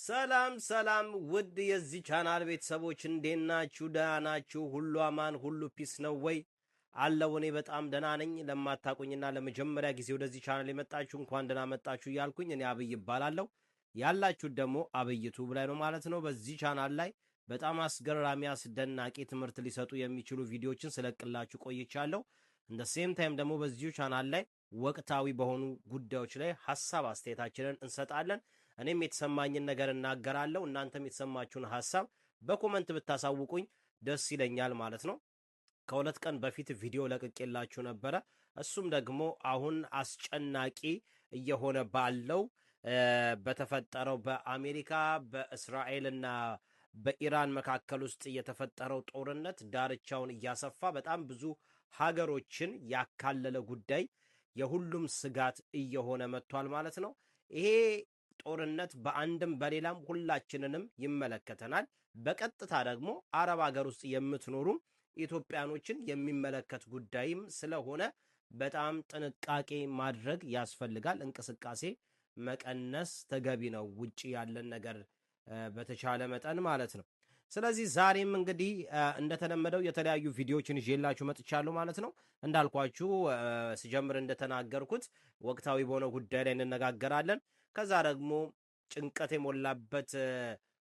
ሰላም ሰላም ውድ የዚህ ቻናል ቤተሰቦች እንዴት ናችሁ? ደህና ናችሁ? ሁሉ አማን ሁሉ ፒስ ነው ወይ? አለው እኔ በጣም ደህና ነኝ። ለማታቁኝና ለመጀመሪያ ጊዜ ወደዚህ ቻናል የመጣችሁ እንኳን ደህና መጣችሁ እያልኩኝ እኔ አብይ እባላለሁ። ያላችሁት ደግሞ አብይ ዩቲዩብ ላይ ነው ማለት ነው። በዚህ ቻናል ላይ በጣም አስገራሚ አስደናቂ ትምህርት ሊሰጡ የሚችሉ ቪዲዮዎችን ስለቅላችሁ ቆይቻለሁ። እንደ ሴም ታይም ደግሞ በዚህ ቻናል ላይ ወቅታዊ በሆኑ ጉዳዮች ላይ ሐሳብ አስተያየታችንን እንሰጣለን። እኔም የተሰማኝን ነገር እናገራለሁ። እናንተም የተሰማችሁን ሐሳብ በኮሜንት ብታሳውቁኝ ደስ ይለኛል ማለት ነው። ከሁለት ቀን በፊት ቪዲዮ ለቅቄላችሁ ነበረ። እሱም ደግሞ አሁን አስጨናቂ እየሆነ ባለው በተፈጠረው በአሜሪካ በእስራኤልና በኢራን መካከል ውስጥ የተፈጠረው ጦርነት ዳርቻውን እያሰፋ በጣም ብዙ ሀገሮችን ያካለለ ጉዳይ የሁሉም ስጋት እየሆነ መጥቷል ማለት ነው። ይሄ ጦርነት በአንድም በሌላም ሁላችንንም ይመለከተናል። በቀጥታ ደግሞ አረብ ሀገር ውስጥ የምትኖሩ ኢትዮጵያኖችን የሚመለከት ጉዳይም ስለሆነ በጣም ጥንቃቄ ማድረግ ያስፈልጋል። እንቅስቃሴ መቀነስ ተገቢ ነው። ውጪ ያለን ነገር በተቻለ መጠን ማለት ነው። ስለዚህ ዛሬም እንግዲህ እንደተለመደው የተለያዩ ቪዲዮዎችን ይዤላችሁ መጥቻለሁ ማለት ነው። እንዳልኳችሁ ሲጀምር እንደተናገርኩት ወቅታዊ በሆነ ጉዳይ ላይ እንነጋገራለን። ከዛ ደግሞ ጭንቀት የሞላበት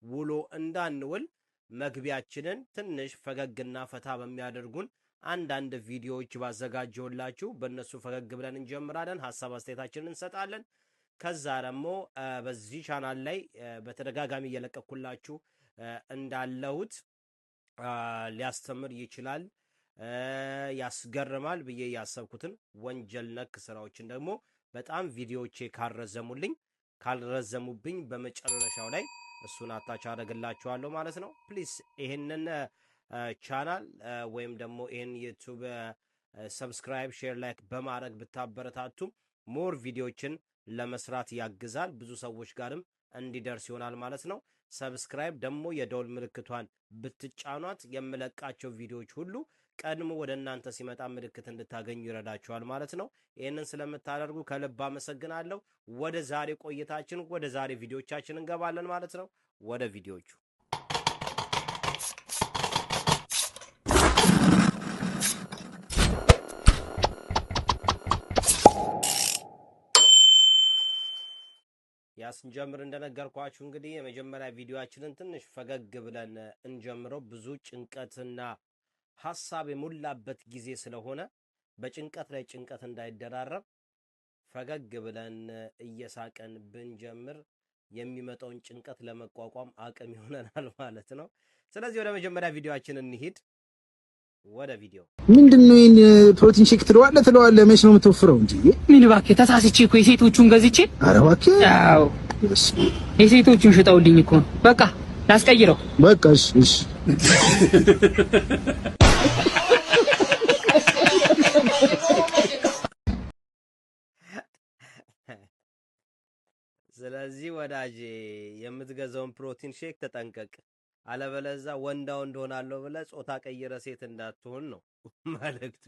ውሎ እንዳንውል መግቢያችንን ትንሽ ፈገግና ፈታ በሚያደርጉን አንዳንድ ቪዲዮዎች ባዘጋጀውላችሁ በእነሱ ፈገግ ብለን እንጀምራለን። ሐሳብ አስተያየታችንን እንሰጣለን። ከዛ ደግሞ በዚህ ቻናል ላይ በተደጋጋሚ እየለቀኩላችሁ እንዳለሁት ሊያስተምር ይችላል፣ ያስገርማል ብዬ ያሰብኩትን ወንጀል ነክ ስራዎችን ደግሞ በጣም ቪዲዮዎቼ ካልረዘሙብኝ በመጨረሻው ላይ እሱን አታች አደርግላችኋለሁ ማለት ነው። ፕሊስ ይሄንን ቻናል ወይም ደግሞ ይሄን ዩቲዩብ ሰብስክራይብ፣ ሼር፣ ላይክ በማድረግ ብታበረታቱ ሞር ቪዲዮዎችን ለመስራት ያግዛል፣ ብዙ ሰዎች ጋርም እንዲደርስ ይሆናል ማለት ነው። ሰብስክራይብ ደግሞ የደውል ምልክቷን ብትጫኗት የምለቃቸው ቪዲዮዎች ሁሉ ቀድሞ ወደ እናንተ ሲመጣ ምልክት እንድታገኙ ይረዳችኋል ማለት ነው። ይህንን ስለምታደርጉ ከልብ አመሰግናለሁ። ወደ ዛሬ ቆይታችን ወደ ዛሬ ቪዲዮቻችን እንገባለን ማለት ነው። ወደ ቪዲዮቹ ስንጀምር እንደነገርኳችሁ እንግዲህ የመጀመሪያ ቪዲዮአችንን ትንሽ ፈገግ ብለን እንጀምረው። ብዙ ጭንቀትና ሐሳብ የሞላበት ጊዜ ስለሆነ በጭንቀት ላይ ጭንቀት እንዳይደራረብ ፈገግ ብለን እየሳቀን ብንጀምር የሚመጣውን ጭንቀት ለመቋቋም አቅም ይሆነናል ማለት ነው። ስለዚህ ወደ መጀመሪያ ቪዲዮአችን እንሂድ። ወደ ቪዲዮ ምንድነው? ይሄን ፕሮቲን ሼክ ትለዋለህ መች ነው የምትወፍረው እንጂ? ምን እባክህ ተሳስቼ እኮ የሴቶቹን ገዝቼ። ኧረ እባክህ አዎ የሴቶቹን ሽጠውልኝ እኮ በቃ ላስቀይረው። በቃ እሺ ስለዚህ ወዳጄ የምትገዛውን ፕሮቲን ሼክ ተጠንቀቅ፣ አለበለዛ ወንዳው እንደሆናለሁ ብለህ ጾታ ቀይረ ሴት እንዳትሆን ነው መልእክቱ።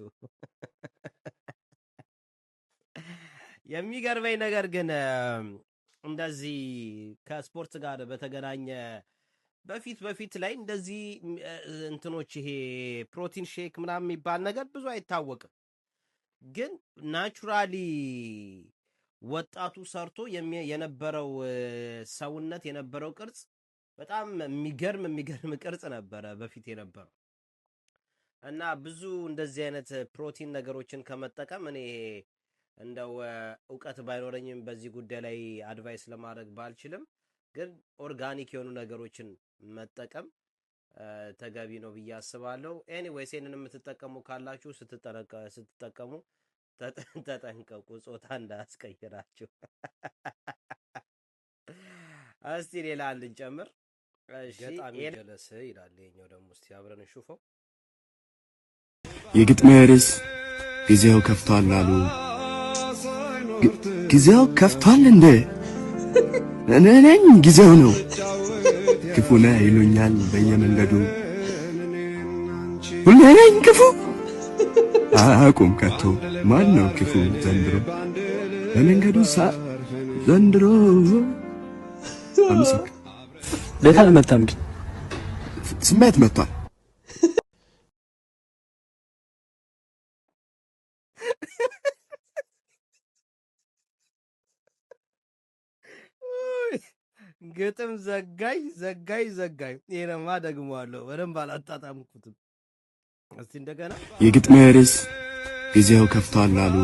የሚገርመኝ ነገር ግን እንደዚህ ከስፖርት ጋር በተገናኘ በፊት ላይ እንደዚህ እንትኖች ይሄ ፕሮቲን ሼክ ምናምን የሚባል ነገር ብዙ አይታወቅም። ግን ናቹራሊ ወጣቱ ሰርቶ የነበረው ሰውነት የነበረው ቅርጽ በጣም የሚገርም ቅርጽ ነበረ በፊት የነበረው እና ብዙ እንደዚህ አይነት ፕሮቲን ነገሮችን ከመጠቀም እኔ እንደው ዕውቀት ባይኖረኝም በዚህ ጉዳይ ላይ አድቫይስ ለማድረግ ባልችልም ግን ኦርጋኒክ የሆኑ ነገሮችን መጠቀም ተገቢ ነው ብዬ አስባለሁ። ኤኒዌይስ ይሄንን የምትጠቀሙ ካላችሁ ስትጠቀሙ ተጠንቀቁ፣ ጾታ እንዳያስቀይራችሁ። እስቲ ሌላ አንድ እንጨምር። ገጣሚ ጀለስ ይላል ይሄኛው ደግሞ። እስቲ አብረን እንሹፈው። የግጥሜ ርዕስ ጊዜው ከፍቷል አሉ። ጊዜው ከፍቷል እንዴ? እኔ ነኝ ጊዜው ነው። ክፉ ነህ ይሉኛል በየመንገዱ፣ ሁሌ ነኝ ክፉ አቁም ከቶ ማን ነው ክፉ ዘንድሮ በመንገዱ ዘንድሮ። አመሰግናለሁ። ቤት አልመጣም ግን ስሜት መጥቷል። ግጥም ዘጋይ ይሄንማ ደግሞዋለሁ። በደንብ አላጣጣምኩትም። እስቲ እንደገና የግጥሜ ርዕስ ጊዜው ከፍቷል አሉ።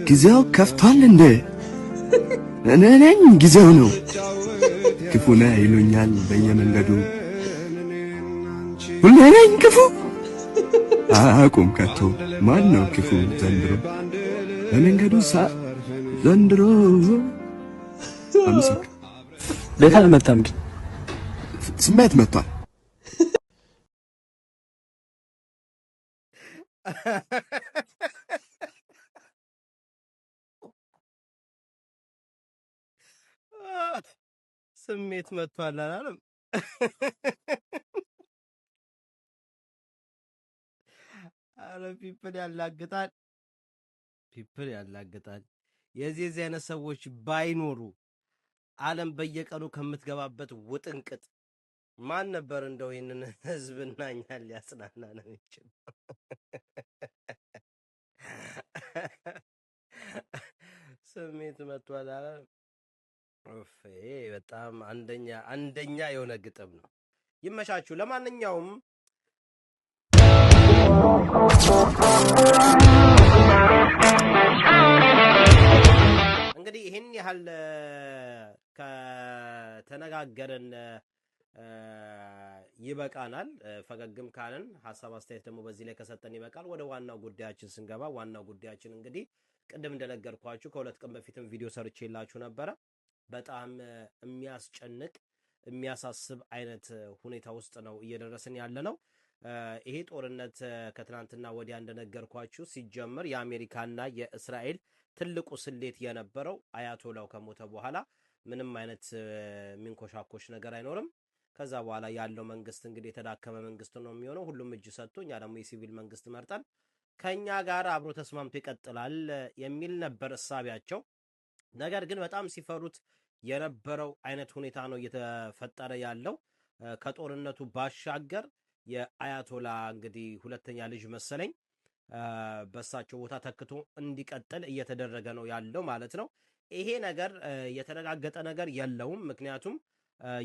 ጊዜው ከፍቷል እንዴ? እኔ ነኝ ጊዜው ነው። ክፉ ነህ ይሉኛል በየመንገዱ። ሁሌ ነኝ ክፉ አቁም ከቶ ማን ነው ክፉ ዘንድሮ በመንገዱ ዘንድሮ። አምስክ ቤት አልመጣም ግን ስሜት መጥቷል። ስሜት መጥቷል አላለም? አረ ፒፕል ያላግጣል። የዚህ አይነት ሰዎች ባይኖሩ ዓለም በየቀኑ ከምትገባበት ውጥንቅጥ ማን ነበር እንደው ይህንን ህዝብና እኛን ሊያጽናና ነው የሚችል? ስሜት መጥቷል አላለም? በጣም አንደኛ የሆነ ግጥም ነው። ይመቻችሁ። ለማንኛውም እንግዲህ ይህን ያህል ከተነጋገርን ይበቃናል። ፈገግም ካልን ሀሳብ አስተያየት ደግሞ በዚህ ላይ ከሰጠን ይበቃል። ወደ ዋናው ጉዳያችን ስንገባ ዋናው ጉዳያችን እንግዲህ ቅድም እንደነገርኳችሁ ከሁለት ቀን በፊትም ቪዲዮ ሰርቼላችሁ ነበረ። በጣም የሚያስጨንቅ የሚያሳስብ አይነት ሁኔታ ውስጥ ነው እየደረስን ያለ ነው። ይሄ ጦርነት ከትናንትና ወዲያ እንደነገርኳችሁ ሲጀምር የአሜሪካና የእስራኤል ትልቁ ስሌት የነበረው አያቶላው ከሞተ በኋላ ምንም አይነት የሚንኮሻኮሽ ነገር አይኖርም። ከዛ በኋላ ያለው መንግስት እንግዲህ የተዳከመ መንግስት ነው የሚሆነው። ሁሉም እጅ ሰጥቶ እኛ ደግሞ የሲቪል መንግስት መርጠን ከኛ ጋር አብሮ ተስማምቶ ይቀጥላል የሚል ነበር እሳቢያቸው። ነገር ግን በጣም ሲፈሩት የነበረው አይነት ሁኔታ ነው እየተፈጠረ ያለው። ከጦርነቱ ባሻገር የአያቶላ እንግዲህ ሁለተኛ ልጅ መሰለኝ በሳቸው ቦታ ተክቶ እንዲቀጥል እየተደረገ ነው ያለው ማለት ነው። ይሄ ነገር የተረጋገጠ ነገር የለውም። ምክንያቱም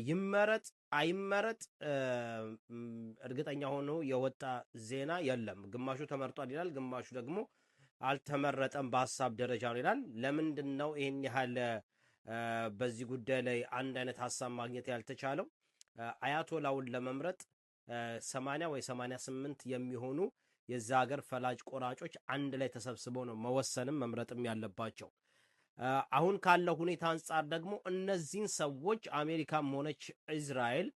ይመረጥ አይመረጥ እርግጠኛ ሆኖ የወጣ ዜና የለም። ግማሹ ተመርጧል ይላል፣ ግማሹ ደግሞ አልተመረጠም በሀሳብ ደረጃ ነው ይላል። ለምንድን ነው ይህን ያህል በዚህ ጉዳይ ላይ አንድ አይነት ሀሳብ ማግኘት ያልተቻለው? አያቶላውን ለመምረጥ 80 ወይ 88 የሚሆኑ የዛ ሀገር ፈላጭ ቆራጮች አንድ ላይ ተሰብስበው ነው መወሰንም መምረጥም ያለባቸው። አሁን ካለው ሁኔታ አንጻር ደግሞ እነዚህን ሰዎች አሜሪካም ሆነች እስራኤል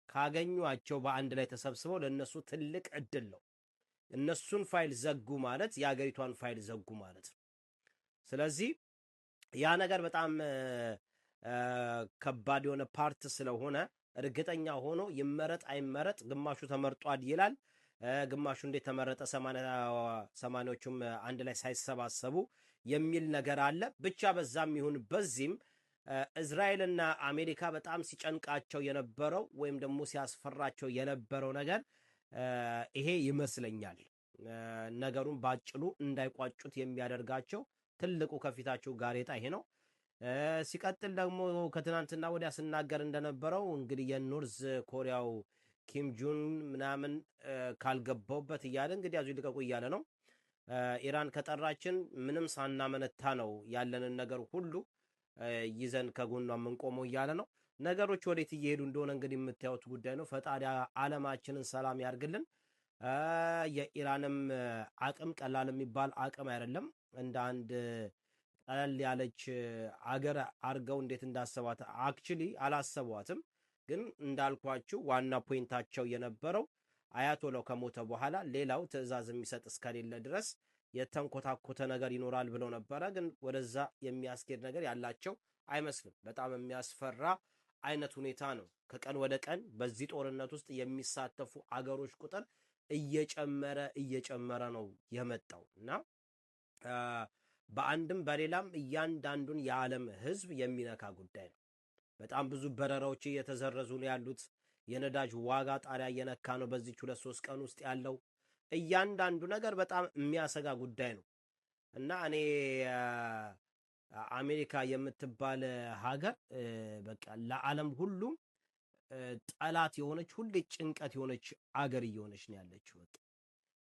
ካገኟቸው በአንድ ላይ ተሰብስበው ለነሱ ትልቅ እድል ነው። እነሱን ፋይል ዘጉ ማለት የሀገሪቷን ፋይል ዘጉ ማለት ነው። ስለዚህ ያ ነገር በጣም ከባድ የሆነ ፓርት ስለሆነ እርግጠኛ ሆኖ ይመረጥ አይመረጥ፣ ግማሹ ተመርጧል ይላል፣ ግማሹ እንዴት ተመረጠ፣ 80ዎቹም አንድ ላይ ሳይሰባሰቡ የሚል ነገር አለ። ብቻ በዛም ይሁን በዚህም እስራኤልና አሜሪካ በጣም ሲጨንቃቸው የነበረው ወይም ደግሞ ሲያስፈራቸው የነበረው ነገር ይሄ ይመስለኛል። ነገሩን ባጭሉ እንዳይቋጩት የሚያደርጋቸው ትልቁ ከፊታቸው ጋሬጣ ይሄ ነው። ሲቀጥል ደግሞ ከትናንትና ወዲያ ስናገር እንደነበረው እንግዲህ የኖርዝ ኮሪያው ኪም ጁን ምናምን ካልገባውበት እያለ እንግዲህ ያዙ ልቀቁ እያለ ነው። ኢራን ከጠራችን ምንም ሳናመነታ ነው ያለንን ነገር ሁሉ ይዘን ከጎኗ የምንቆመው እያለ ነው። ነገሮች ወዴት እየሄዱ እንደሆነ እንግዲህ የምታዩት ጉዳይ ነው። ፈጣሪ ዓለማችንን ሰላም ያርግልን። የኢራንም አቅም ቀላል የሚባል አቅም አይደለም። እንደ አንድ ቀለል ያለች አገር አርገው እንዴት እንዳሰቧት አክቹሊ አላሰቧትም። ግን እንዳልኳችሁ ዋና ፖይንታቸው የነበረው አያቶላው ከሞተ በኋላ ሌላው ትዕዛዝ የሚሰጥ እስከሌለ ድረስ የተንኮታኮተ ነገር ይኖራል ብለው ነበረ። ግን ወደዛ የሚያስኬድ ነገር ያላቸው አይመስልም። በጣም የሚያስፈራ አይነት ሁኔታ ነው። ከቀን ወደ ቀን በዚህ ጦርነት ውስጥ የሚሳተፉ አገሮች ቁጥር እየጨመረ ነው የመጣው እና በአንድም በሌላም እያንዳንዱን የዓለም ሕዝብ የሚነካ ጉዳይ ነው። በጣም ብዙ በረራዎች እየተዘረዙ ነው ያሉት። የነዳጅ ዋጋ ጣሪያ እየነካ ነው በዚህ 2-3 ቀን ውስጥ ያለው እያንዳንዱ ነገር በጣም የሚያሰጋ ጉዳይ ነው እና እኔ አሜሪካ የምትባል ሀገር በቃ ለዓለም ሁሉ ጠላት የሆነች ሁሌ ጭንቀት የሆነች ሀገር እየሆነች ነው ያለችው። በቃ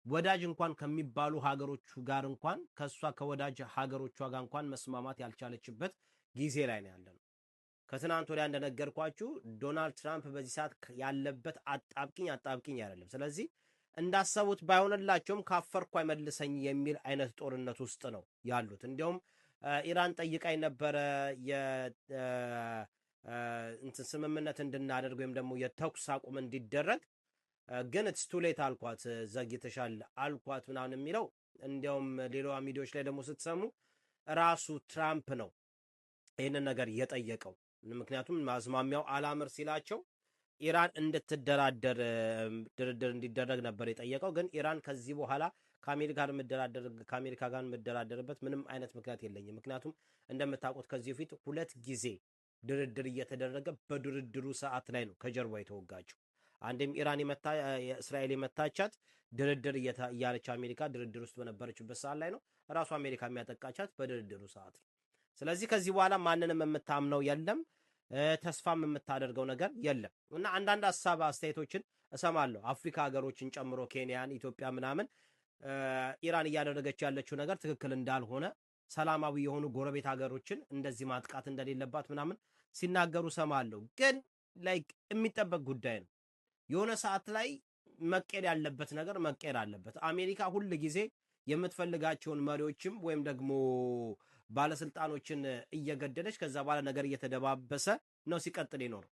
ወዳጅ እንኳን ከሚባሉ ሀገሮቹ ጋር እንኳን ከሷ ከወዳጅ ሀገሮቿ ጋር እንኳን መስማማት ያልቻለችበት ጊዜ ላይ ነው ያለነው። ከትናንት ወዲያ እንደነገርኳችሁ ዶናልድ ትራምፕ በዚህ ሰዓት ያለበት አጣብቂኝ አይደለም። ስለዚህ እንዳሰቡት ባይሆንላቸውም ካፈርኩ አይመልሰኝ የሚል አይነት ጦርነት ውስጥ ነው ያሉት። እንዲያውም ኢራን ጠይቃኝ ነበረ እንትን ስምምነት እንድናደርግ ወይም ደግሞ የተኩስ አቁም እንዲደረግ፣ ግን ኢትስ ቱ ሌት አልኳት፣ ዘግይተሻል አልኳት ምናምን የሚለው እንዲያውም ሌላ ሚዲያዎች ላይ ደግሞ ስትሰሙ ራሱ ትራምፕ ነው ይህንን ነገር የጠየቀው። ምክንያቱም ማዝማሚያው አላምር ሲላቸው ኢራን እንድትደራደር ድርድር እንዲደረግ ነበር የጠየቀው። ግን ኢራን ከዚህ በኋላ ከአሜሪካ ጋር የምደራደርበት ምንም አይነት ምክንያት የለኝም። ምክንያቱም እንደምታውቁት ከዚህ በፊት 2 ጊዜ ድርድር እየተደረገ በድርድሩ ሰዓት ላይ ነው ከጀርባ የተወጋቸው። አንዴም ኢራን እስራኤል የመታቻት ድርድር እያለች አሜሪካ ድርድር ውስጥ በነበረችበት ሰዓት ላይ ነው። ራሱ አሜሪካ የሚያጠቃቻት በድርድሩ ሰዓት ነው። ስለዚህ ከዚህ በኋላ ማንንም የምታምነው የለም፣ ተስፋም የምታደርገው ነገር የለም እና አንዳንድ አስተያየቶችን እሰማለሁ። አፍሪካ ሀገሮችን ጨምሮ ኬንያን፣ ኢትዮጵያ ምናምን ኢራን እያደረገች ያለችው ነገር ትክክል እንዳልሆነ፣ ሰላማዊ የሆኑ ጎረቤት ሀገሮችን እንደዚህ ማጥቃት እንደሌለባት ምናምን ሲናገሩ ሰማለሁ። ግን ላይክ የሚጠበቅ ጉዳይ ነው። የሆነ ሰዓት ላይ መቀየር ያለበት ነገር መቀየር አለበት። አሜሪካ ሁል ጊዜ የምትፈልጋቸውን መሪዎችም ወይም ደግሞ ባለስልጣኖችን እየገደለች ከዛ በኋላ ነገር እየተደባበሰ ነው ሲቀጥል ይኖረው።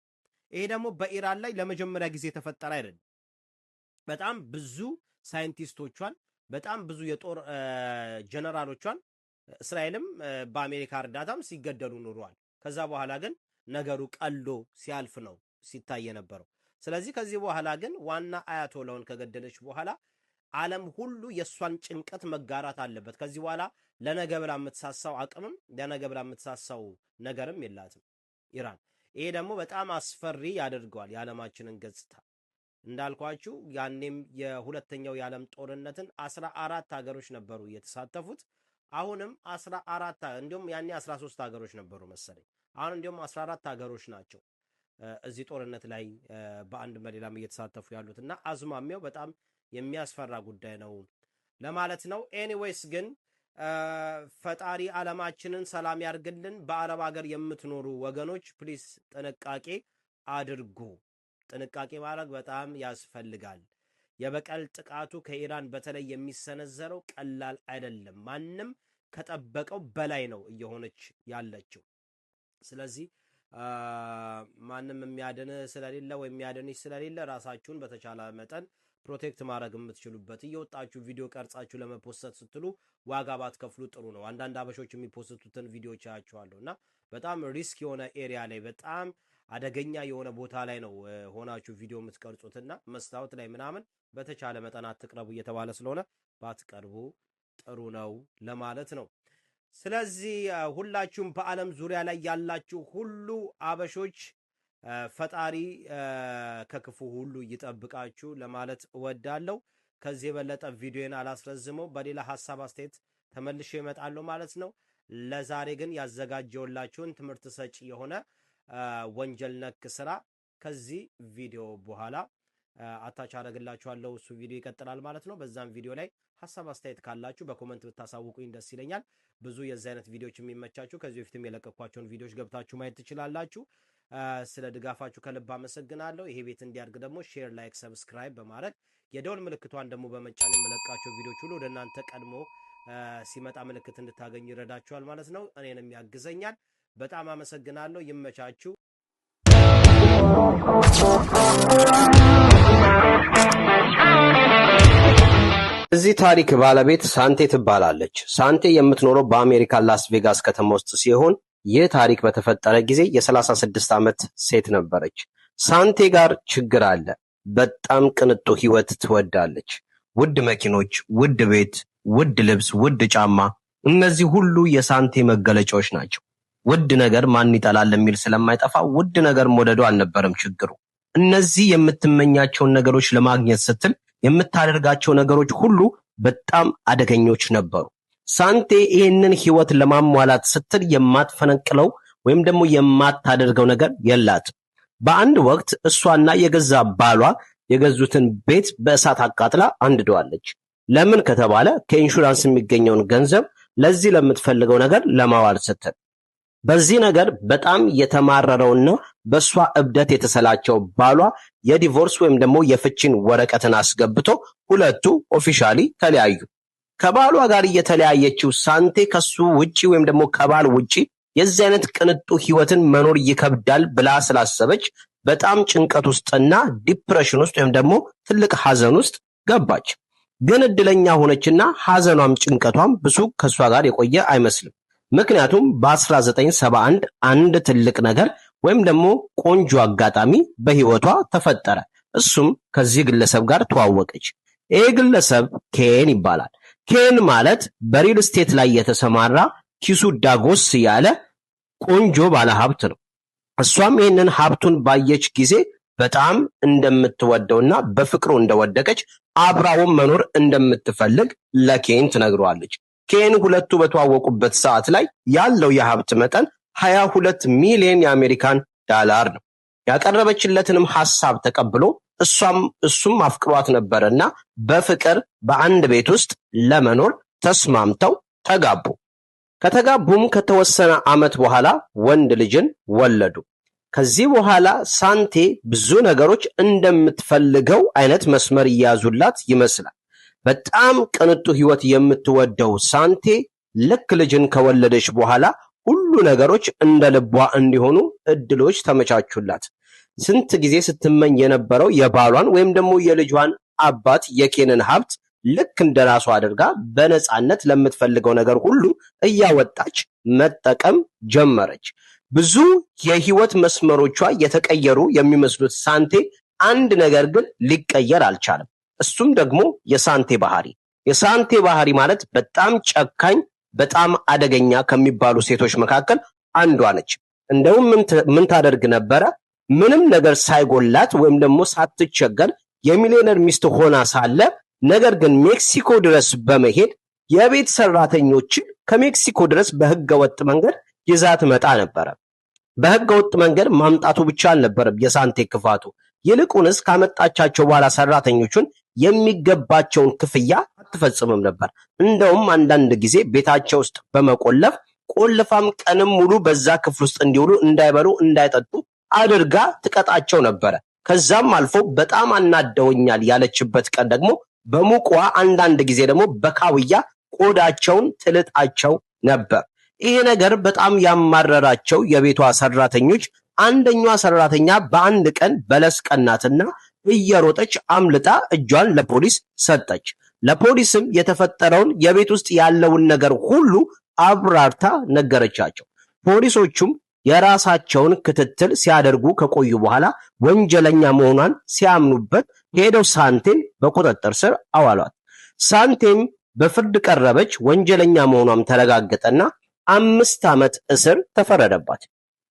ይሄ ደግሞ በኢራን ላይ ለመጀመሪያ ጊዜ የተፈጠረ አይደለም። በጣም ብዙ ሳይንቲስቶቿን፣ በጣም ብዙ የጦር ጀነራሎቿን እስራኤልም በአሜሪካ እርዳታም ሲገደሉ ኑሯል። ከዛ በኋላ ግን ነገሩ ቀሎ ሲያልፍ ነው ሲታይ የነበረው። ስለዚህ ከዚህ በኋላ ግን ዋና አያቶላውን ከገደለች በኋላ ዓለም ሁሉ የእሷን ጭንቀት መጋራት አለበት። ከዚህ በኋላ ለነገ ብላ የምትሳሳው አቅምም ለነገ ብላ የምትሳሳው ነገርም የላትም ኢራን። ይሄ ደግሞ በጣም አስፈሪ ያደርገዋል የዓለማችንን ገጽታ። እንዳልኳችሁ ያኔም የሁለተኛው የዓለም ጦርነትን 14 ሀገሮች ነበሩ የተሳተፉት። አሁንም 14 እንዲሁም ያኔ 13 ሀገሮች ነበሩ መሰለኝ። አሁን እንዲሁም 14 ሀገሮች ናቸው እዚህ ጦርነት ላይ በአንድ በሌላም እየተሳተፉ ያሉት እና አዝማሚያው በጣም የሚያስፈራ ጉዳይ ነው ለማለት ነው። ኤኒዌይስ ግን ፈጣሪ ዓለማችንን ሰላም ያርግልን። በአረብ ሀገር የምትኖሩ ወገኖች ፕሊስ ጥንቃቄ አድርጉ። ጥንቃቄ ማድረግ በጣም ያስፈልጋል። የበቀል ጥቃቱ ከኢራን በተለይ የሚሰነዘረው ቀላል አይደለም። ማንም ከጠበቀው በላይ ነው እየሆነች ያለችው። ስለዚህ ማንም የሚያድን ስለሌለ ወይም የሚያድንሽ ስለሌለ ራሳችሁን በተቻለ መጠን ፕሮቴክት ማድረግ የምትችሉበት እየወጣችሁ ቪዲዮ ቀርጻችሁ ለመፖስት ስትሉ ዋጋ ባትከፍሉ ጥሩ ነው። አንዳንድ አበሾች የሚፖስቱትን ቪዲዮዎች አያቸዋለሁ እና በጣም ሪስክ የሆነ ኤሪያ ላይ በጣም አደገኛ የሆነ ቦታ ላይ ነው ሆናችሁ ቪዲዮ የምትቀርጹትና መስታወት ላይ ምናምን በተቻለ መጠን አትቅረቡ እየተባለ ስለሆነ ባትቀርቡ ጥሩ ነው ለማለት ነው። ስለዚህ ሁላችሁም በዓለም ዙሪያ ላይ ያላችሁ ሁሉ አበሾች ፈጣሪ ከክፉ ሁሉ ይጠብቃችሁ ለማለት እወዳለሁ። ከዚህ የበለጠ ቪዲዮን አላስረዝመው፣ በሌላ ሐሳብ አስተያየት ተመልሼ እመጣለሁ ማለት ነው። ለዛሬ ግን ያዘጋጀውላችሁን ትምህርት ሰጪ የሆነ ወንጀል ነክ ስራ ከዚህ ቪዲዮ በኋላ አታች አደርግላችኋለሁ። እሱ ቪዲዮ ይቀጥላል ማለት ነው። በዛም ቪዲዮ ላይ ሐሳብ አስተያየት ካላችሁ በኮሜንት ብታሳውቁኝ ደስ ይለኛል። ብዙ የዚህ አይነት ቪዲዮዎች የሚመቻችሁ ከዚህ በፊትም የለቀኳቸውን ቪዲዮዎች ገብታችሁ ማየት ትችላላችሁ። ስለ ድጋፋችሁ ከልብ አመሰግናለሁ። ይሄ ቤት እንዲያድግ ደግሞ ሼር፣ ላይክ፣ ሰብስክራይብ በማድረግ የደውል ምልክቷን ደግሞ በመጫን የምለቃቸው ቪዲዮዎች ሁሉ ወደ እናንተ ቀድሞ ሲመጣ ምልክት እንድታገኙ ይረዳችኋል ማለት ነው። እኔንም ያግዘኛል። በጣም አመሰግናለሁ። ይመቻችሁ። እዚህ ታሪክ ባለቤት ሳንቴ ትባላለች። ሳንቴ የምትኖረው በአሜሪካ ላስ ቬጋስ ከተማ ውስጥ ሲሆን ይህ ታሪክ በተፈጠረ ጊዜ የ36 ዓመት ሴት ነበረች። ሳንቴ ጋር ችግር አለ። በጣም ቅንጡ ህይወት ትወዳለች። ውድ መኪኖች፣ ውድ ቤት፣ ውድ ልብስ፣ ውድ ጫማ፣ እነዚህ ሁሉ የሳንቴ መገለጫዎች ናቸው። ውድ ነገር ማን ይጠላል የሚል ስለማይጠፋ ውድ ነገር መውደዱ አልነበረም ችግሩ። እነዚህ የምትመኛቸውን ነገሮች ለማግኘት ስትል የምታደርጋቸው ነገሮች ሁሉ በጣም አደገኞች ነበሩ። ሳንቴ ይህንን ህይወት ለማሟላት ስትል የማትፈነቅለው ወይም ደግሞ የማታደርገው ነገር የላትም። በአንድ ወቅት እሷና የገዛ ባሏ የገዙትን ቤት በእሳት አቃጥላ አንድደዋለች። ለምን ከተባለ ከኢንሹራንስ የሚገኘውን ገንዘብ ለዚህ ለምትፈልገው ነገር ለማዋል ስትል። በዚህ ነገር በጣም የተማረረውና በሷ እብደት የተሰላቸው ባሏ የዲቮርስ ወይም ደግሞ የፍቺን ወረቀትን አስገብቶ ሁለቱ ኦፊሻሊ ተለያዩ። ከባሏ ጋር የተለያየችው ሳንቴ ከሱ ውጪ ወይም ደግሞ ከባል ውጪ የዚህ አይነት ቅንጡ ህይወትን መኖር ይከብዳል ብላ ስላሰበች በጣም ጭንቀት ውስጥና ዲፕሬሽን ውስጥ ወይም ደግሞ ትልቅ ሐዘን ውስጥ ገባች። ግን እድለኛ ሆነችና ሐዘኗም ጭንቀቷም ብዙ ከሷ ጋር የቆየ አይመስልም። ምክንያቱም በ1971 አንድ ትልቅ ነገር ወይም ደግሞ ቆንጆ አጋጣሚ በህይወቷ ተፈጠረ። እሱም ከዚህ ግለሰብ ጋር ተዋወቀች። ይህ ግለሰብ ኬን ይባላል። ኬን ማለት በሪል ስቴት ላይ የተሰማራ ኪሱ ዳጎስ ያለ ቆንጆ ባለሀብት ነው። እሷም ይህንን ሀብቱን ባየች ጊዜ በጣም እንደምትወደውና በፍቅሩ እንደወደቀች አብራውን መኖር እንደምትፈልግ ለኬን ትነግረዋለች። ኬን ሁለቱ በተዋወቁበት ሰዓት ላይ ያለው የሀብት መጠን 22 ሚሊዮን የአሜሪካን ዳላር ነው። ያቀረበችለትንም ሐሳብ ተቀብሎ እሱም አፍቅሯት ነበርና በፍቅር በአንድ ቤት ውስጥ ለመኖር ተስማምተው ተጋቡ። ከተጋቡም ከተወሰነ ዓመት በኋላ ወንድ ልጅን ወለዱ። ከዚህ በኋላ ሳንቴ ብዙ ነገሮች እንደምትፈልገው አይነት መስመር እያዙላት ይመስላል። በጣም ቅንጡ ህይወት የምትወደው ሳንቴ ልክ ልጅን ከወለደች በኋላ ሁሉ ነገሮች እንደ ልቧ እንዲሆኑ እድሎች ተመቻቹላት። ስንት ጊዜ ስትመኝ የነበረው የባሏን ወይም ደግሞ የልጇን አባት የኬንን ሀብት ልክ እንደራሷ አድርጋ በነፃነት ለምትፈልገው ነገር ሁሉ እያወጣች መጠቀም ጀመረች። ብዙ የህይወት መስመሮቿ የተቀየሩ የሚመስሉት ሳንቴ አንድ ነገር ግን ሊቀየር አልቻለም። እሱም ደግሞ የሳንቴ ባህሪ። የሳንቴ ባህሪ ማለት በጣም ጨካኝ፣ በጣም አደገኛ ከሚባሉ ሴቶች መካከል አንዷ ነች። እንደውም ምን ታደርግ ነበረ? ምንም ነገር ሳይጎላት ወይም ደግሞ ሳትቸገር የሚሊዮነር ሚስት ሆና ሳለ ነገር ግን ሜክሲኮ ድረስ በመሄድ የቤት ሰራተኞችን ከሜክሲኮ ድረስ በህገወጥ መንገድ ይዛ ትመጣ ነበረ። በህገወጥ መንገድ ማምጣቱ ብቻ አልነበረም የሳንቴ ክፋቱ። ይልቁንስ ካመጣቻቸው በኋላ ሰራተኞቹን የሚገባቸውን ክፍያ አትፈጽምም ነበር። እንደውም አንዳንድ ጊዜ ቤታቸው ውስጥ በመቆለፍ ቆልፋም ቀንም ሙሉ በዛ ክፍል ውስጥ እንዲውሉ እንዳይበሉ እንዳይጠጡ አድርጋ ትቀጣቸው ነበረ። ከዛም አልፎ በጣም አናደውኛል ያለችበት ቀን ደግሞ በሙቋ አንዳንድ ጊዜ ደግሞ በካውያ ቆዳቸውን ትልጣቸው ነበር። ይሄ ነገር በጣም ያማረራቸው የቤቷ ሰራተኞች አንደኛዋ ሰራተኛ በአንድ ቀን በለስ ቀናትና እየሮጠች አምልጣ እጇን ለፖሊስ ሰጠች። ለፖሊስም የተፈጠረውን የቤት ውስጥ ያለውን ነገር ሁሉ አብራርታ ነገረቻቸው። ፖሊሶቹም የራሳቸውን ክትትል ሲያደርጉ ከቆዩ በኋላ ወንጀለኛ መሆኗን ሲያምኑበት ሄደው ሳንቴን በቁጥጥር ስር አዋሏት። ሳንቴም በፍርድ ቀረበች። ወንጀለኛ መሆኗም ተረጋገጠና 5 ዓመት እስር ተፈረደባት።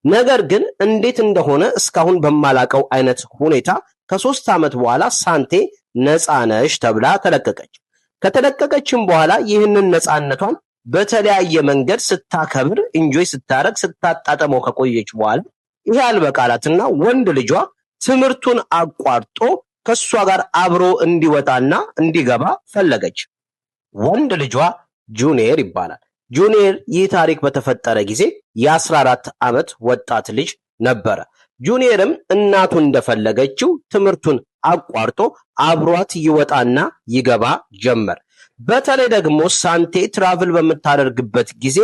ነገር ግን እንዴት እንደሆነ እስካሁን በማላቀው አይነት ሁኔታ ከ3 ዓመት በኋላ ሳንቴ ነፃ ነሽ ተብላ ተለቀቀች። ከተለቀቀችም በኋላ ይህንን ነፃነቷን በተለያየ መንገድ ስታከብር ኢንጆይ ስታረግ ስታጣጠመው ከቆየች በኋላ ይሄ አልበቃላትና ወንድ ልጇ ትምህርቱን አቋርጦ ከሷ ጋር አብሮ እንዲወጣና እንዲገባ ፈለገች። ወንድ ልጇ ጁኒየር ይባላል። ጁኒየር ይህ ታሪክ በተፈጠረ ጊዜ የ14 ዓመት ወጣት ልጅ ነበረ። ጁኒየርም እናቱ እንደፈለገችው ትምህርቱን አቋርጦ አብሯት ይወጣና ይገባ ጀመር። በተለይ ደግሞ ሳንቴ ትራቭል በምታደርግበት ጊዜ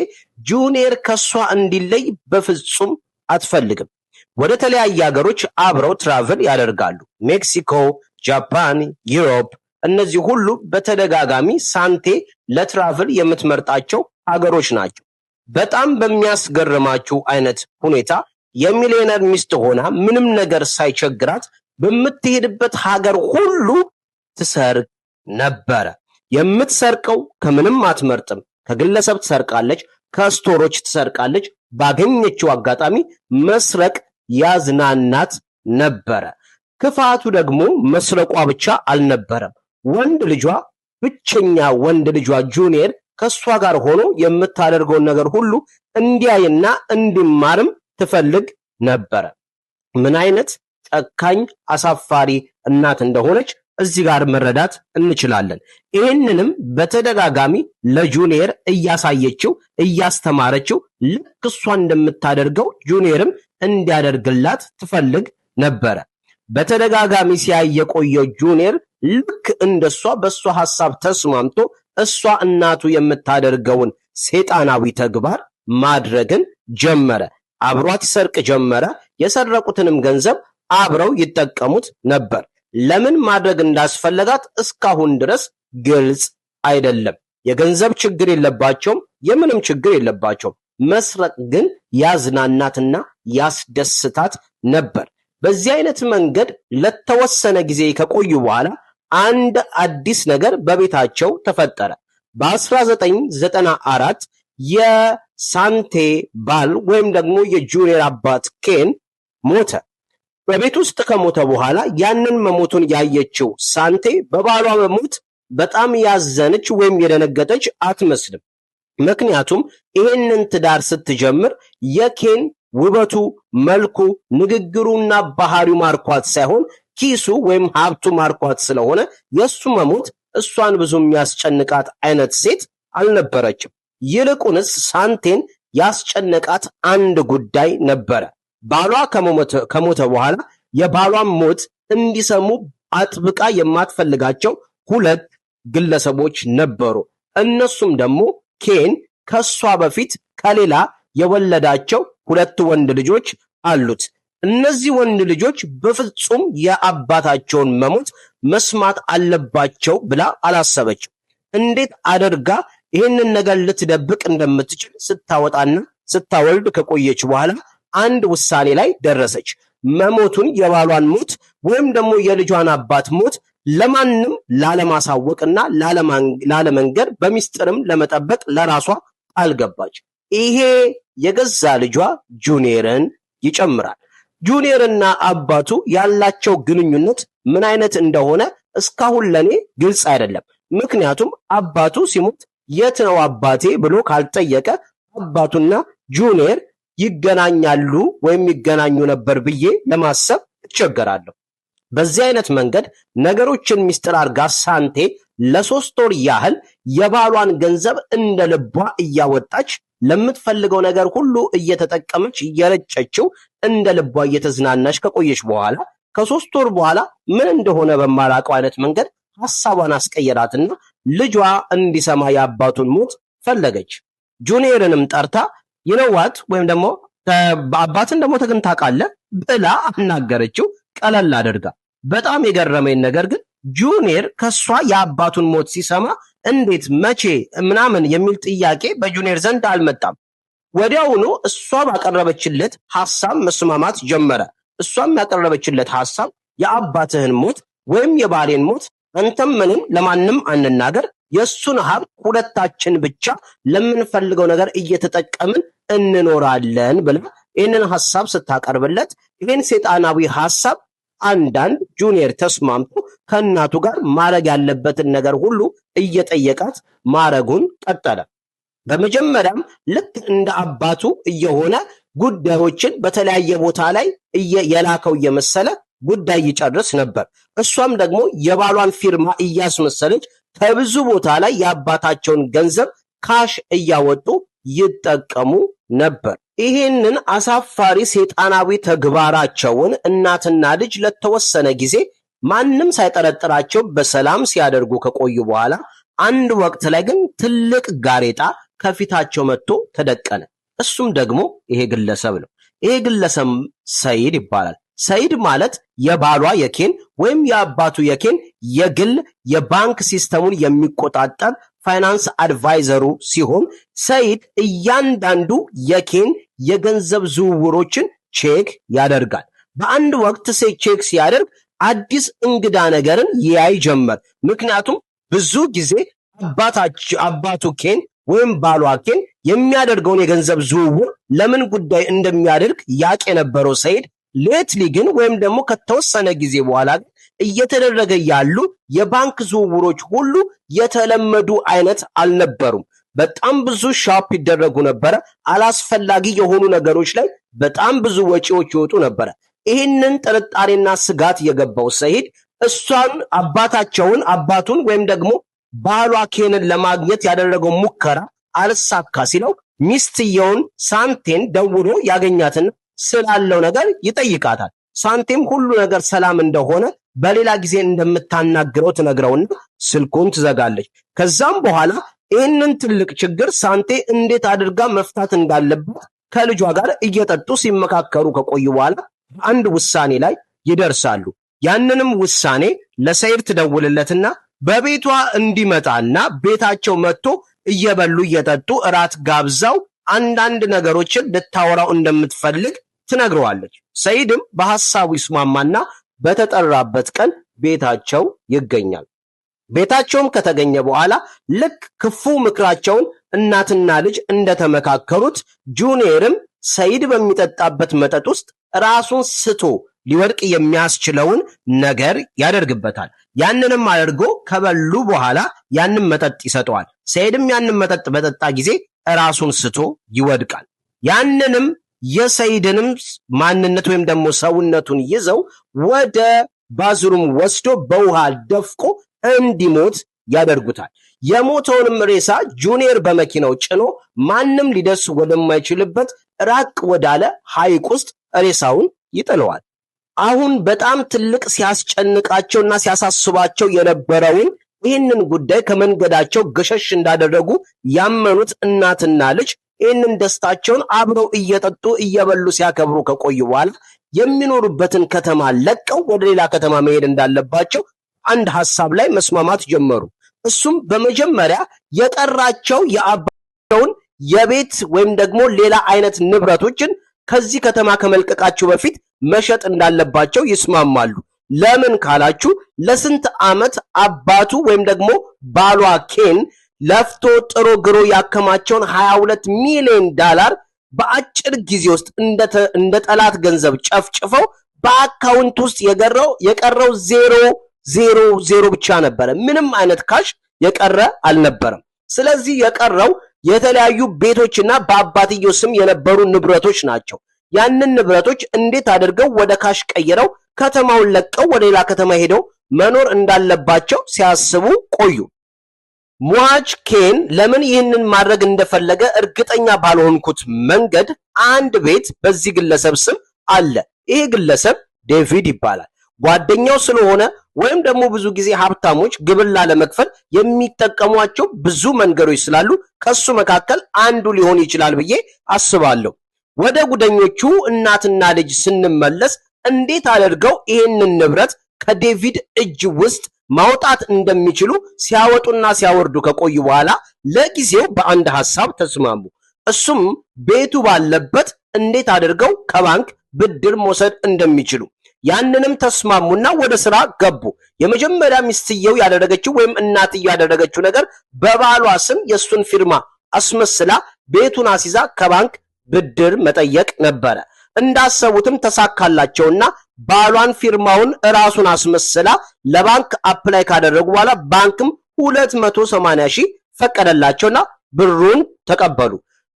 ጁኒየር ከሷ እንዲለይ በፍጹም አትፈልግም። ወደ ተለያየ ሀገሮች አብረው ትራቭል ያደርጋሉ። ሜክሲኮ፣ ጃፓን፣ ዩሮፕ፣ እነዚህ ሁሉ በተደጋጋሚ ሳንቴ ለትራቭል የምትመርጣቸው ሀገሮች ናቸው። በጣም በሚያስገርማችሁ አይነት ሁኔታ የሚሊዮነር ሚስት ሆና ምንም ነገር ሳይቸግራት በምትሄድበት ሀገር ሁሉ ትሰርቅ ነበረ። የምትሰርቀው ከምንም አትመርጥም። ከግለሰብ ትሰርቃለች፣ ከስቶሮች ትሰርቃለች፣ ባገኘችው አጋጣሚ መስረቅ ያዝናናት ነበረ። ክፋቱ ደግሞ መስረቋ ብቻ አልነበረም። ወንድ ልጇ ብቸኛ ወንድ ልጇ ጁኒየር ከሷ ጋር ሆኖ የምታደርገውን ነገር ሁሉ እንዲያይና እንዲማርም ትፈልግ ነበረ። ምን አይነት ጨካኝ አሳፋሪ እናት እንደሆነች እዚህ ጋር መረዳት እንችላለን። ይህንንም በተደጋጋሚ ለጁኒየር እያሳየችው እያስተማረችው ልክ እሷ እንደምታደርገው ጁኒየርም እንዲያደርግላት ትፈልግ ነበረ። በተደጋጋሚ ሲያይ የቆየው ጁኒየር ልክ እንደሷ በሷ ሐሳብ ተስማምቶ እሷ እናቱ የምታደርገውን ሰይጣናዊ ተግባር ማድረግን ጀመረ። አብሯት ይሰርቅ ጀመረ። የሰረቁትንም ገንዘብ አብረው ይጠቀሙት ነበር። ለምን ማድረግ እንዳስፈለጋት እስካሁን ድረስ ግልጽ አይደለም። የገንዘብ ችግር የለባቸውም፣ የምንም ችግር የለባቸውም። መስረቅ ግን ያዝናናትና ያስደስታት ነበር። በዚህ አይነት መንገድ ለተወሰነ ጊዜ ከቆዩ በኋላ አንድ አዲስ ነገር በቤታቸው ተፈጠረ። በ1994 የሳንቴ ባል ወይም ደግሞ የጁኒየር አባት ኬን ሞተ። በቤት ውስጥ ከሞተ በኋላ ያንን መሞቱን ያየችው ሳንቴ በባሏ መሞት በጣም ያዘነች ወይም የደነገጠች አትመስልም። ምክንያቱም ይህንን ትዳር ስትጀምር የኬን ውበቱ፣ መልኩ፣ ንግግሩና ባህሪው ማርኳት ሳይሆን ኪሱ ወይም ሀብቱ ማርኳት ስለሆነ የሱ መሞት እሷን ብዙ የሚያስጨንቃት አይነት ሴት አልነበረችም። ይልቁንስ ሳንቴን ያስጨነቃት አንድ ጉዳይ ነበረ። ባሏ ከሞተ በኋላ የባሏን ሞት እንዲሰሙ አጥብቃ የማትፈልጋቸው ሁለት ግለሰቦች ነበሩ። እነሱም ደግሞ ኬን ከሷ በፊት ከሌላ የወለዳቸው ሁለት ወንድ ልጆች አሉት። እነዚህ ወንድ ልጆች በፍጹም የአባታቸውን መሞት መስማት አለባቸው ብላ አላሰበችም። እንዴት አድርጋ ይህንን ነገር ልትደብቅ እንደምትችል ስታወጣና ስታወልድ ከቆየች በኋላ አንድ ውሳኔ ላይ ደረሰች። መሞቱን የባሏን ሞት ወይም ደግሞ የልጇን አባት ሞት ለማንም ላለማሳወቅና ላለመንገር በሚስጥርም ለመጠበቅ ለራሷ ቃል ገባች። ይሄ የገዛ ልጇ ጁኒየርን ይጨምራል። ጁኒየርና አባቱ ያላቸው ግንኙነት ምን አይነት እንደሆነ እስካሁን ለኔ ግልጽ አይደለም። ምክንያቱም አባቱ ሲሞት የት ነው አባቴ ብሎ ካልጠየቀ አባቱና ጁኒየር ይገናኛሉ ወይም ይገናኙ ነበር ብዬ ለማሰብ እቸገራለሁ። በዚህ አይነት መንገድ ነገሮችን ሚስጥር አርጋ ሳንቴ ለ3 ወር ያህል የባሏን ገንዘብ እንደ ልቧ እያወጣች ለምትፈልገው ነገር ሁሉ እየተጠቀመች እየረጨችው እንደ ልቧ እየተዝናናች ከቆየች በኋላ ከ3 ወር በኋላ ምን እንደሆነ በማላውቀው አይነት መንገድ ሐሳቧን አስቀየራትና ልጇ እንዲሰማ የአባቱን ሞት ፈለገች። ጁኒየርንም ጠርታ ይነዋት ወይም ደግሞ አባትን ደግሞ ተገን ታውቃለህ ብላ አናገረችው ቀለል አድርጋ። በጣም የገረመኝ ነገር ግን ጁኒየር ከሷ የአባቱን ሞት ሲሰማ እንዴት መቼ ምናምን የሚል ጥያቄ በጁኒየር ዘንድ አልመጣም። ወዲያውኑ እሷ ባቀረበችለት ሐሳብ መስማማት ጀመረ። እሷም ያቀረበችለት ሐሳብ የአባትህን ሞት ወይም የባሌን ሞት አንተም ምንም ለማንም አንናገር፣ የሱን ሀብት ሁለታችን ብቻ ለምንፈልገው ነገር እየተጠቀምን እንኖራለን ብላ ይህንን ሐሳብ ስታቀርብለት ይህን ሰይጣናዊ ሐሳብ አንዳንድ ጁኒየር ተስማምቶ ከእናቱ ጋር ማረግ ያለበትን ነገር ሁሉ እየጠየቃት ማረጉን ቀጠለ። በመጀመሪያም ልክ እንደ አባቱ እየሆነ ጉዳዮችን በተለያየ ቦታ ላይ የላከው እየመሰለ ጉዳይ ይጨርስ ነበር። እሷም ደግሞ የባሏን ፊርማ እያስመሰለች ከብዙ ቦታ ላይ የአባታቸውን ገንዘብ ካሽ እያወጡ ይጠቀሙ ነበር። ይህንን አሳፋሪ ሰይጣናዊ ተግባራቸውን እናትና ልጅ ለተወሰነ ጊዜ ማንም ሳይጠረጥራቸው በሰላም ሲያደርጉ ከቆዩ በኋላ አንድ ወቅት ላይ ግን ትልቅ ጋሬጣ ከፊታቸው መጥቶ ተደቀነ። እሱም ደግሞ ይሄ ግለሰብ ነው። ይሄ ግለሰብ ሰይድ ይባላል። ሰይድ ማለት የባሏ የኬን ወይም የአባቱ የኬን የግል የባንክ ሲስተሙን የሚቆጣጠር ፋይናንስ አድቫይዘሩ ሲሆን ሰይድ እያንዳንዱ የኬን የገንዘብ ዝውውሮችን ቼክ ያደርጋል። በአንድ ወቅት ቼክ ሲያደርግ አዲስ እንግዳ ነገርን ያይ ጀመር። ምክንያቱም ብዙ ጊዜ አባቱ ኬን ወይም ባሏ ኬን የሚያደርገውን የገንዘብ ዝውውር ለምን ጉዳይ እንደሚያደርግ ያቅ የነበረው ሰይድ ሌትሊ ግን ወይም ደግሞ ከተወሰነ ጊዜ በኋላ እየተደረገ ያሉ የባንክ ዝውውሮች ሁሉ የተለመዱ አይነት አልነበሩም። በጣም ብዙ ሻፕ ይደረጉ ነበረ። አላስፈላጊ የሆኑ ነገሮች ላይ በጣም ብዙ ወጪዎች ይወጡ ነበረ። ይህንን ጥርጣሬና ስጋት የገባው ሰይድ አባቱን ወይም ደግሞ ባሏ ኬንን ለማግኘት ያደረገው ሙከራ አልሳካ ሲለው ሚስትየውን ሳንቴን ደውሎ ያገኛትን ስላለው ነገር ይጠይቃታል። ሳንቴም ሁሉ ነገር ሰላም እንደሆነ በሌላ ጊዜ እንደምታናግረው ትነግረውና ስልኩን ትዘጋለች። ከዛም በኋላ ይህንን ትልቅ ችግር ሳንቴ እንዴት አድርጋ መፍታት እንዳለባት ከልጇ ጋር እየጠጡ ሲመካከሩ ከቆዩ በኋላ አንድ ውሳኔ ላይ ይደርሳሉ። ያንንም ውሳኔ ለሰይድ ትደውልለትና በቤቷ እንዲመጣና ቤታቸው መጥቶ እየበሉ እየጠጡ እራት ጋብዛው አንዳንድ ነገሮችን ልታወራው እንደምትፈልግ ትነግረዋለች። ሰይድም በሐሳቡ ይስማማና በተጠራበት ቀን ቤታቸው ይገኛል። ቤታቸውም ከተገኘ በኋላ ልክ ክፉ ምክራቸውን እናትና ልጅ እንደተመካከሩት ጁኒየርም ሰይድ በሚጠጣበት መጠጥ ውስጥ ራሱን ስቶ ሊወድቅ የሚያስችለውን ነገር ያደርግበታል። ያንንም አድርጎ ከበሉ በኋላ ያንን መጠጥ ይሰጠዋል። ሰይድም ያንን መጠጥ በጠጣ ጊዜ ራሱን ስቶ ይወድቃል። ያንንም የሰይድንም ማንነት ወይም ደግሞ ሰውነቱን ይዘው ወደ ባዝሩም ወስዶ በውሃ ደፍቆ እንዲሞት ያደርጉታል። የሞተውንም ሬሳ ጁኒየር በመኪናው ጭኖ ማንም ሊደርስ ወደማይችልበት ራቅ ወዳለ ሐይቅ ውስጥ ሬሳውን ይጥለዋል። አሁን በጣም ትልቅ ሲያስጨንቃቸውና ሲያሳስባቸው የነበረውን ይህንን ጉዳይ ከመንገዳቸው ገሸሽ እንዳደረጉ ያመኑት እናትና ልጅ ይህንን ደስታቸውን አብረው እየጠጡ እየበሉ ሲያከብሩ ከቆዩ በኋላ የሚኖሩበትን ከተማ ለቀው ወደ ሌላ ከተማ መሄድ እንዳለባቸው አንድ ሐሳብ ላይ መስማማት ጀመሩ። እሱም በመጀመሪያ የቀራቸው የአባታቸውን የቤት ወይም ደግሞ ሌላ አይነት ንብረቶችን ከዚህ ከተማ ከመልቀቃቸው በፊት መሸጥ እንዳለባቸው ይስማማሉ። ለምን ካላችሁ ለስንት ዓመት አባቱ ወይም ደግሞ ባሏ ኬን ለፍቶ ጥሮ ግሮ ያከማቸውን $22 ሚሊዮን በአጭር ጊዜ ውስጥ እንደ ጠላት ገንዘብ ጨፍጭፈው በአካውንት ውስጥ የቀረው 0 ብቻ ነበረ። ምንም አይነት ካሽ የቀረ አልነበረም። ስለዚህ የቀረው የተለያዩ ቤቶችና በአባትየው ስም የነበሩ ንብረቶች ናቸው። ያንን ንብረቶች እንዴት አድርገው ወደ ካሽ ቀይረው ከተማውን ለቀው ወደ ሌላ ከተማ ሄደው መኖር እንዳለባቸው ሲያስቡ ቆዩ። ሟች ኬን ለምን ይህንን ማድረግ እንደፈለገ እርግጠኛ ባልሆንኩት መንገድ አንድ ቤት በዚህ ግለሰብ ስም አለ። ይሄ ግለሰብ ዴቪድ ይባላል። ጓደኛው ስለሆነ ወይም ደግሞ ብዙ ጊዜ ሀብታሞች ግብር ላለመክፈል የሚጠቀሟቸው ብዙ መንገዶች ስላሉ ከሱ መካከል አንዱ ሊሆን ይችላል ብዬ አስባለሁ። ወደ ጉደኞቹ እናትና ልጅ ስንመለስ እንዴት አድርገው ይህንን ንብረት ከዴቪድ እጅ ውስጥ ማውጣት እንደሚችሉ ሲያወጡና ሲያወርዱ ከቆዩ በኋላ ለጊዜው በአንድ ሐሳብ ተስማሙ። እሱም ቤቱ ባለበት እንዴት አድርገው ከባንክ ብድር መውሰድ እንደሚችሉ ያንንም ተስማሙና ወደ ስራ ገቡ። የመጀመሪያ ሚስትየው ያደረገችው ወይም እናትየው ያደረገችው ነገር በባሏ ስም የሱን ፊርማ አስመስላ ቤቱን አስይዛ ከባንክ ብድር መጠየቅ ነበረ። እንዳሰቡትም ተሳካላቸውና ባሏን ፊርማውን ራሱን አስመስላ ለባንክ አፕላይ ካደረጉ በኋላ ባንክም 280,000 ፈቀደላቸውና ብሩን ተቀበሉ።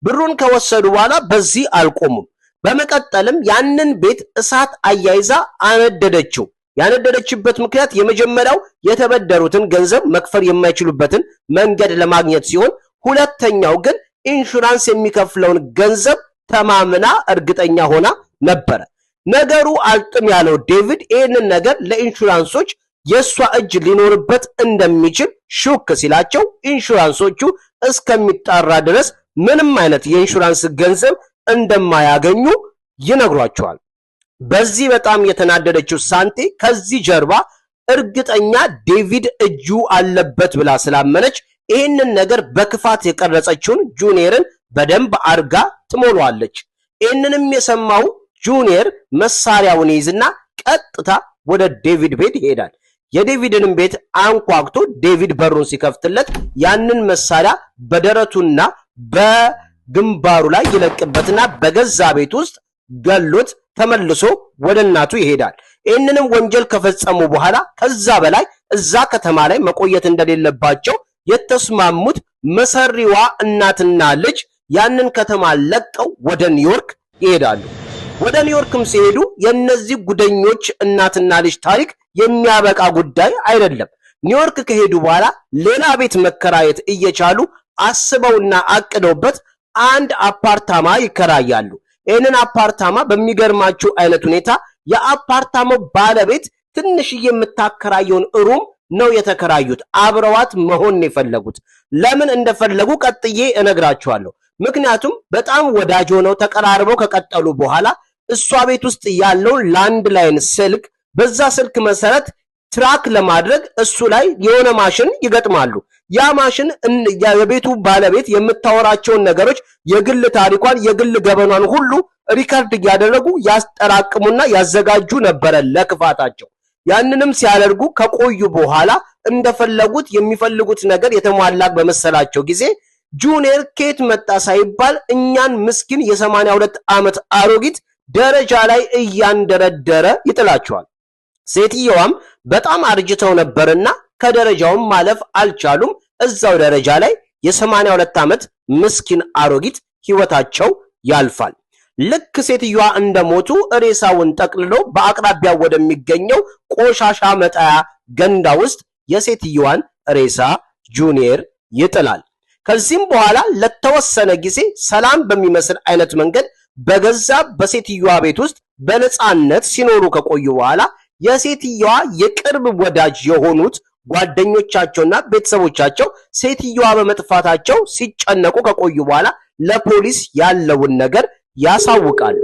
ብሩን ከወሰዱ በኋላ በዚህ አልቆሙም። በመቀጠልም ያንን ቤት እሳት አያይዛ አነደደችው። ያነደደችበት ምክንያት የመጀመሪያው የተበደሩትን ገንዘብ መክፈል የማይችሉበትን መንገድ ለማግኘት ሲሆን፣ ሁለተኛው ግን ኢንሹራንስ የሚከፍለውን ገንዘብ ተማምና እርግጠኛ ሆና ነበረ። ነገሩ አልጥም ያለው ዴቪድ ይህንን ነገር ለኢንሹራንሶች የሷ እጅ ሊኖርበት እንደሚችል ሹክ ሲላቸው ኢንሹራንሶቹ እስከሚጣራ ድረስ ምንም አይነት የኢንሹራንስ ገንዘብ እንደማያገኙ ይነግሯቸዋል። በዚህ በጣም የተናደደችው ሳንቴ ከዚህ ጀርባ እርግጠኛ ዴቪድ እጁ አለበት ብላ ስላመነች ይህንን ነገር በክፋት የቀረጸችውን ጁኒየርን በደንብ አርጋ ትሞሏለች። ይህንንም የሰማው ጁኒየር መሳሪያውን ይዝና ቀጥታ ወደ ዴቪድ ቤት ይሄዳል። የዴቪድንም ቤት አንኳኩቶ ዴቪድ በሩን ሲከፍትለት ያንን መሳሪያ በደረቱና ግንባሩ ላይ ይለቅበትና በገዛ ቤት ውስጥ ገሎት ተመልሶ ወደ እናቱ ይሄዳል። ይህንንም ወንጀል ከፈጸሙ በኋላ ከዛ በላይ እዛ ከተማ ላይ መቆየት እንደሌለባቸው የተስማሙት መሰሪዋ እናትና ልጅ ያንን ከተማ ለቀው ወደ ኒውዮርክ ይሄዳሉ። ወደ ኒውዮርክም ሲሄዱ የነዚህ ጉደኞች እናትና ልጅ ታሪክ የሚያበቃ ጉዳይ አይደለም። ኒውዮርክ ከሄዱ በኋላ ሌላ ቤት መከራየት እየቻሉ አስበውና አቅደውበት አንድ አፓርታማ ይከራያሉ። ይህንን አፓርታማ በሚገርማችሁ አይነት ሁኔታ የአፓርታማው ባለቤት ትንሽዬ የምታከራየውን ሩም ነው የተከራዩት። አብረዋት መሆን የፈለጉት ለምን እንደፈለጉ ቀጥዬ እነግራችኋለሁ። ምክንያቱም በጣም ወዳጅ ሆነው ተቀራርበው ከቀጠሉ በኋላ እሷ ቤት ውስጥ ያለውን ላንድ ላይን ስልክ በዛ ስልክ መሰረት ትራክ ለማድረግ እሱ ላይ የሆነ ማሽን ይገጥማሉ። ያ ማሽን የቤቱ ባለቤት የምታወራቸውን ነገሮች፣ የግል ታሪኳን፣ የግል ገበኗን ሁሉ ሪከርድ እያደረጉ ያስጠራቅሙና ያዘጋጁ ነበረ ለክፋታቸው። ያንንም ሲያደርጉ ከቆዩ በኋላ እንደፈለጉት የሚፈልጉት ነገር የተሟላ በመሰላቸው ጊዜ ጁኒየር ኬት መጣ ሳይባል እኛን ምስኪን የ82 ዓመት አሮጊት ደረጃ ላይ እያንደረደረ ይጥላቸዋል። ሴትየዋም በጣም አርጅተው ነበርና ከደረጃውም ማለፍ አልቻሉም። እዛው ደረጃ ላይ የ82 ዓመት ምስኪን አሮጊት ህይወታቸው ያልፋል። ልክ ሴትየዋ እንደሞቱ ሬሳውን ጠቅልሎ በአቅራቢያው ወደሚገኘው ቆሻሻ መጣያ ገንዳ ውስጥ የሴትየዋን ሬሳ ጁኒየር ይጥላል። ከዚህም በኋላ ለተወሰነ ጊዜ ሰላም በሚመስል አይነት መንገድ በገዛ በሴትየዋ ቤት ውስጥ በነፃነት ሲኖሩ ከቆዩ በኋላ የሴትየዋ የቅርብ ወዳጅ የሆኑት ጓደኞቻቸውና ቤተሰቦቻቸው ሴትየዋ በመጥፋታቸው ሲጨነቁ ከቆዩ በኋላ ለፖሊስ ያለውን ነገር ያሳውቃሉ።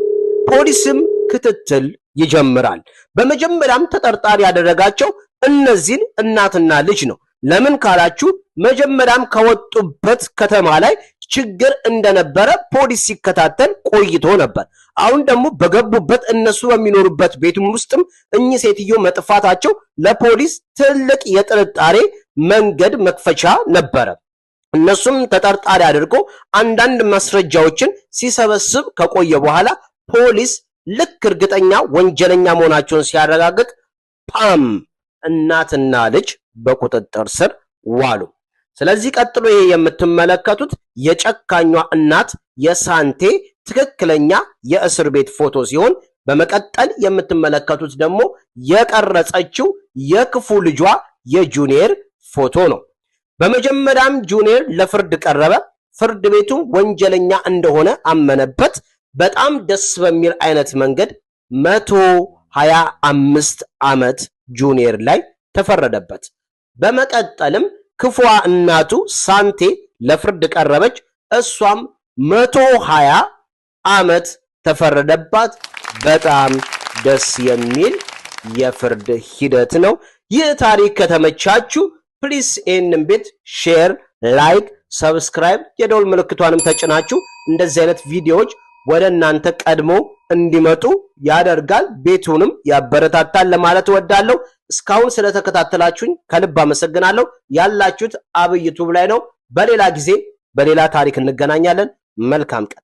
ፖሊስም ክትትል ይጀምራል። በመጀመሪያም ተጠርጣሪ ያደረጋቸው እነዚህን እናትና ልጅ ነው። ለምን ካላችሁ መጀመሪያም ከወጡበት ከተማ ላይ ችግር እንደነበረ ፖሊስ ሲከታተል ቆይቶ ነበር። አሁን ደግሞ በገቡበት እነሱ በሚኖሩበት ቤቱም ውስጥም እኚህ ሴትዮ መጥፋታቸው ለፖሊስ ትልቅ የጥርጣሬ መንገድ መክፈቻ ነበረ። እነሱም ተጠርጣሪ አድርጎ አንዳንድ ማስረጃዎችን ሲሰበስብ ከቆየ በኋላ ፖሊስ ልክ እርግጠኛ ወንጀለኛ መሆናቸውን ሲያረጋግጥ ፓም እናትና ልጅ በቁጥጥር ስር ዋሉ። ስለዚህ ቀጥሎ ይሄ የምትመለከቱት የጨካኟ እናት የሳንቴ ትክክለኛ የእስር ቤት ፎቶ ሲሆን በመቀጠል የምትመለከቱት ደግሞ የቀረጸችው የክፉ ልጇ የጁኒየር ፎቶ ነው። በመጀመሪያም ጁኒየር ለፍርድ ቀረበ። ፍርድ ቤቱ ወንጀለኛ እንደሆነ አመነበት። በጣም ደስ በሚል አይነት መንገድ 125 ዓመት ጁኒየር ላይ ተፈረደበት። በመቀጠልም ክፉዋ እናቱ ሳንቴ ለፍርድ ቀረበች። እሷም 120 ዓመት ተፈረደባት። በጣም ደስ የሚል የፍርድ ሂደት ነው። ይህ ታሪክ ከተመቻችሁ ፕሊስ ይህንን ቤት ሼር፣ ላይክ፣ ሰብስክራይብ የደውል ምልክቷንም ተጭናችሁ እንደዚህ አይነት ቪዲዮዎች ወደ እናንተ ቀድሞ እንዲመጡ ያደርጋል፣ ቤቱንም ያበረታታል ለማለት እወዳለሁ። እስካሁን ስለተከታተላችሁኝ ከልብ አመሰግናለሁ። ያላችሁት አብይ ዩቲዩብ ላይ ነው። በሌላ ጊዜ በሌላ ታሪክ እንገናኛለን። መልካም ቀን።